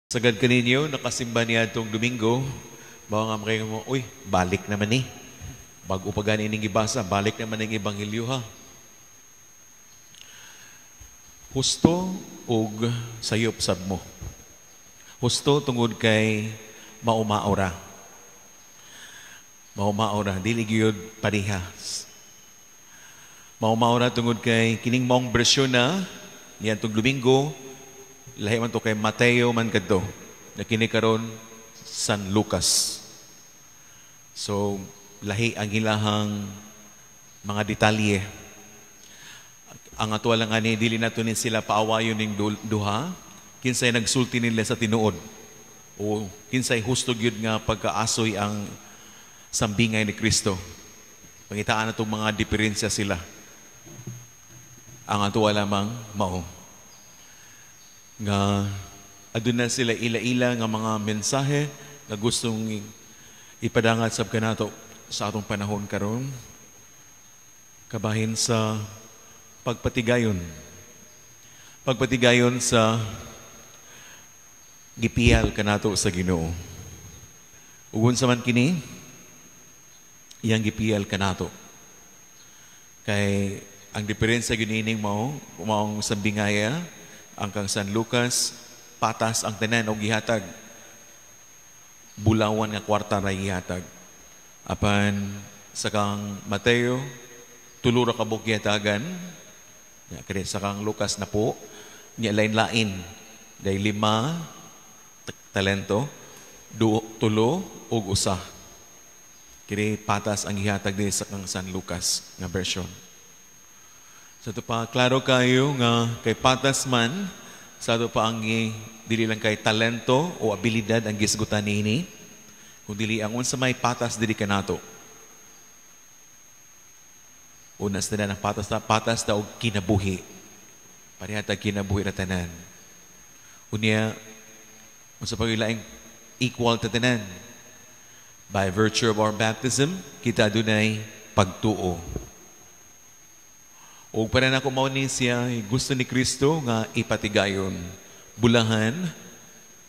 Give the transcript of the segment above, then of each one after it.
Sagad kaninyo, nakasimba niya itong Domingo. Bawa nga makayo mo, uy, balik naman ni. Bago pa gani ning ibasa, balik naman ng Ebanghelyo ha. Husto og sayop sab mo. Husto tungod kay maumaora. Maumaora, dili gyud parehas. Maumaora tungod kay kining maong bersyon na niya itong Domingo. Lahi man to kay Mateo man kadto. Na kini karon San Lucas. So, lahi ang ilahang mga detalye. Ang ato lang ani dili nato ni sila paawayon ning duha, kinsay nagsulti nila sa tinuod. O kinsay husto gyud nga pagkaasoy ang sambingay ni Kristo. Pangitaan natong mga diferensya sila. Ang ato lamang mao nga aduna sila ila-ila nga mga mensahe nga gustong ipadangat sab kanato sa atong panahon karon kabahin sa pagpatigayon sa gipiyal kanato sa Ginoo. Ugon sa man kini iyang gipiyal kanato kay ang diferensya ginining maong sambingaya ang kang San Lucas patas ang tanan og gihatag bulawan nga kwarta ra gihatag apan sa kang Mateo tulo ra ka buok gihatagan nya kini sa kang Lucas na po nya lain-lain day 5 talento tulo ug usa kini patas ang gihatag dinhi sa kang San Lucas nga version. So ito pa, klaro kayo nga kay patas man, sa ito pa ang dili lang kay talento o abilidad ang gisgutan niini, kung dili ang unsa may patas dili kanato. Unas na ang patas na og kinabuhi. Parehata kinabuhi na tanan. Unya, unsa pagilaing equal ta tanan. By virtue of our baptism, kita dunay pagtuo. O para na kumauni siya, gusto ni Kristo nga ipatigayon. Bulahan,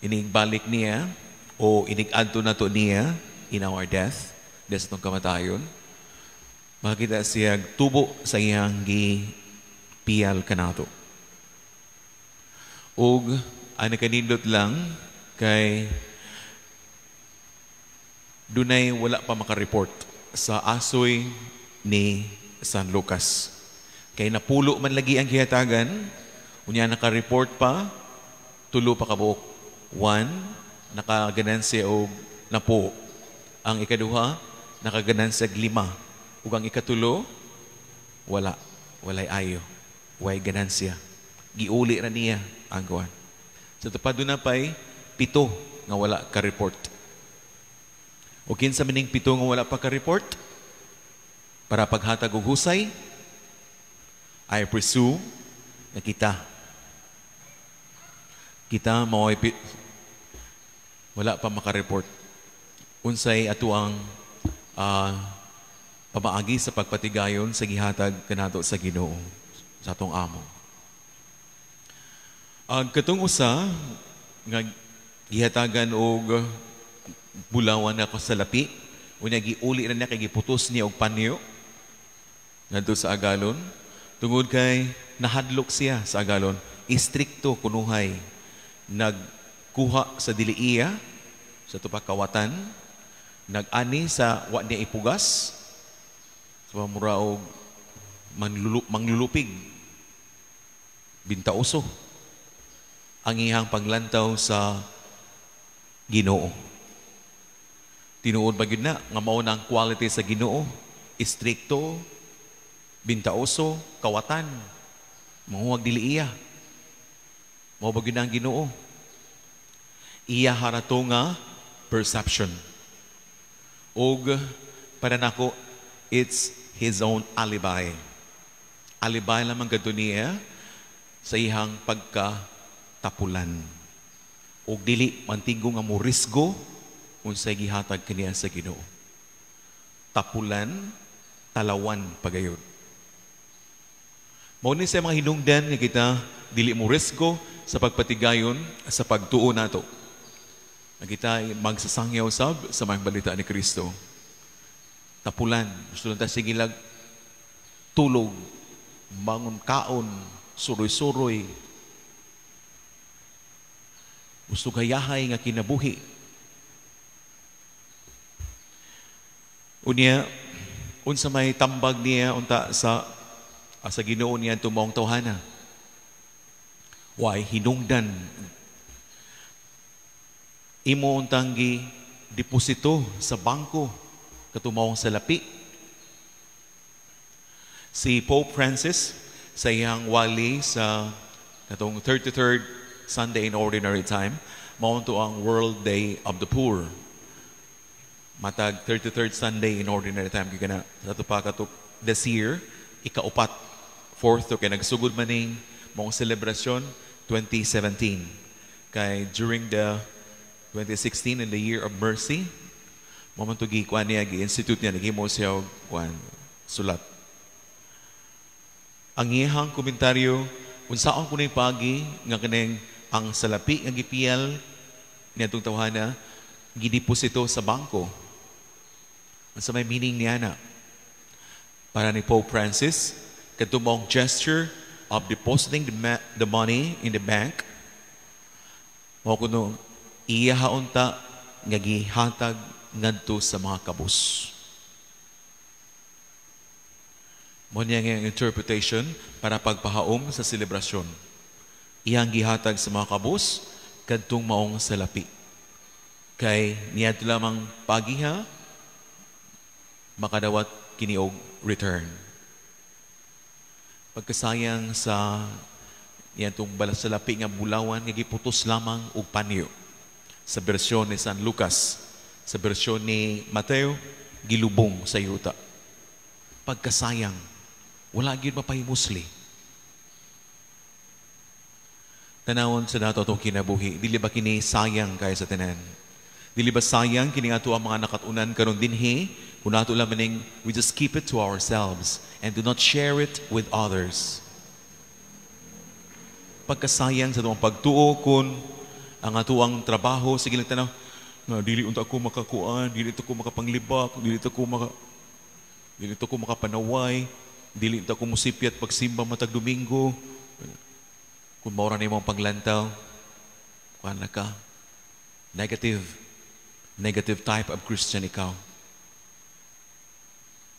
inigbalik niya, o inigadto na to niya in our death, des itong kamatayon. Makita siya tubo sa iyang gipiyal kanato. O ano kanindot lang, kay dunay wala pa makareport sa asoy ni San Lucas. Kay napulo man lagi ang gihatagan, unya naka-report pa, tulo pa kabuok. 1, nakaganansya o napo. Ang ikaduha, nakaganansya 5. Ug ang ikatulo, walay ayo. Way ganansya. Giuli ra niya ang kuwan. So tapado na pa'y 7 nga wala ka-report. O kinsa maning 7 nga wala pa ka-report? Para paghatag og husay, I presume na kita mao'y wala pa makareport. Unsay ato ang pamaagi sa pagpatigayon sa gihatag kanato sa Ginoo sa atong amo. Ang katong usa nga gihatagan og bulawan ako sa lapi, unya giuli ra niya kay giputos niya og panyo ngadto sa agalon. Tungod kay nahadlok siya sa agalon, istrikto kunuhay, nagkuha sa diliiya, sa tupakawatan, nag-ani sa wa niya ipugas, sa pamura o manglulupig, bintauso, ang iyang paglantaw sa Ginoo. Tinuod ba yun na, nga mao na ang quality sa Ginoo, istrikto, bintauso, kawatan, mahuwag dili iya. Mao ba gyud ang Ginoo? Iya harato nga perception. Og para nako, it's his own alibi. Alibi lamang kadto niya sa iyang pagkatapulan. Og dili mantinggo nga mo risgo unsay gihatag kaniya sa Ginoo. Tapulan, talawan pagayod. Mao ni sa mga hinungdan nga kita dili mo risgo sa pagpatigayon sa pagtuo nato Ang kita magsasangyaw sab sa mga balita ni Kristo. Tapulan, gusto lang tayo sigilag, tulog, bangon kaon, suroy-suroy. Gusto gayahay nga kinabuhi. Unya, unsa may tambag niya unta sa Ginoo niya tumong tawhana. Why hinungdan imo untang gi deposito sa bangko katumawong sa lapi. Si Pope Francis sa iyang wali sa katong 33rd Sunday in Ordinary Time, mao to ang World Day of the Poor. Matag 33rd Sunday in Ordinary Time kay kana sa pa katuk this year ikaupat, fourth to kay nagsugod maning mong celebration 2017 kay during the 2016 in the year of mercy mo man to gikuan niya gi-institute niya naghimo siya kuan sulat. Ang iyang komentaryo unsaon kunay pagi nga kaneng ang salapi nga gipiyal niadtong tawhana gideposito sa bangko. Unsa may meaning niya na? Para ni Pope Francis, katumong gesture of depositing the money in the bank, mao kuno iya haunta nga gihatag ngadto sa mga kabus. Mo niya nga interpretation para pagpahaom sa selebrasyon. Iyang gihatag sa mga kabus kadtong maong salapi. Kay niya lamang pagiha makadawat kini og return. Pagkasayang sa yatong balas sa lapi nga bulawan nga giputos lamang og panyo. Sa bersyon ni San Lucas, sa bersyon ni Mateo, gilubong sa yuta. Pagkasayang, wala gyud mapahimusli. Tanawon sa dato itong kinabuhi, dili ba kini sayang kaya sa tanan? Dili ba sayang kini ato ang mga nakatunan karon dinhi? Kung nato lang maning, we just keep it to ourselves and do not share it with others. Pagkasayang sa itong pagtuo kung ang atuang trabaho, sige lang tanaw, na dili unta ako makakuan, dili ito ko makapanglibak, dili ito ko makapanaway, dili ito ko musipyat pagsimba matag Domingo. Kung maura na yung paglantaw, kuan na ka, negative type of Christian ikaw.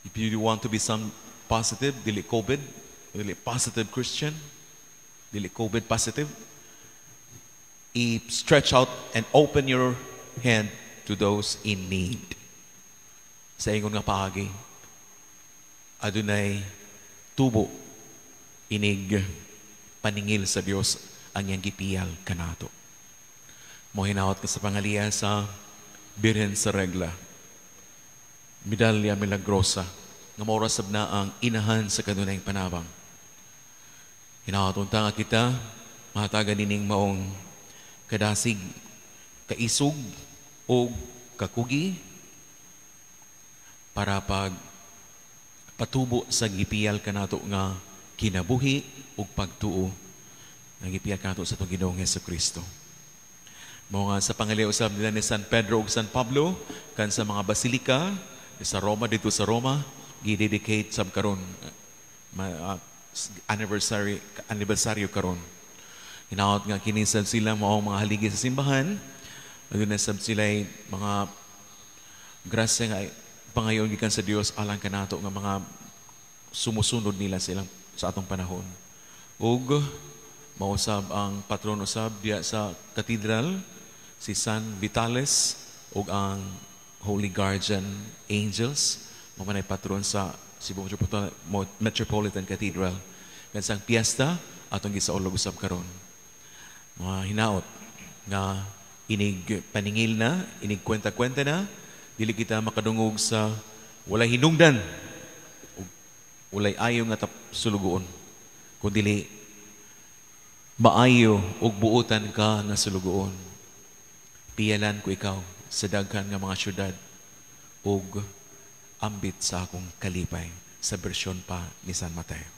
If you want to be some positive, dili COVID, dili positive Christian, dili COVID positive, stretch out and open your hand to those in need. Sa ingon nga paagi, adunay tubo, inig, paningil sa Dios ang iyang gipiyal kanato. Mo hinawat ka sa pangaliya sa Birhen sa Regla, Medalya Milagrosa, nga maurasab na ang inahan sa kanunayng panabang. Hinawatunta nga kita, mahatagan nining maong kadasig, kaisog, o kakugi, para pag patubo sa gipiyal kanato nga kinabuhi o pagtuo nga gipiyal kanato sa itong Ginoong Jesucristo. Mga sa pangaliw usab nila ni San Pedro ug San Pablo kan sa mga basilika sa Roma, dito sa Roma, gi-dedicate sab karon anniversary karon. Hinaot nga kini sab sila mao mga haligi sa simbahan. Aduna sab sila mga grasya nga pangayon gikan sa Dios alang kanato nga mga sumusunod nila silang sa atong panahon. Ug mausab ang patron usab diya sa katedral si San Vitales ug ang Holy Guardian Angels, mamanay patron sa Cebu Metropolitan Cathedral. Kansang piyesta atong gisaulog usab karon. Mga hinaot nga inig paningil na, inig kwenta-kwenta na, dili kita makadungog sa walay hinungdan, walay ayo nga sulugoon, kundi maayo ug buutan ka nga sulugoon. Piyalan ko ikaw sa daghan nga mga syudad ug ambit sa akong kalipay, sa bersyon pa ni San Mateo.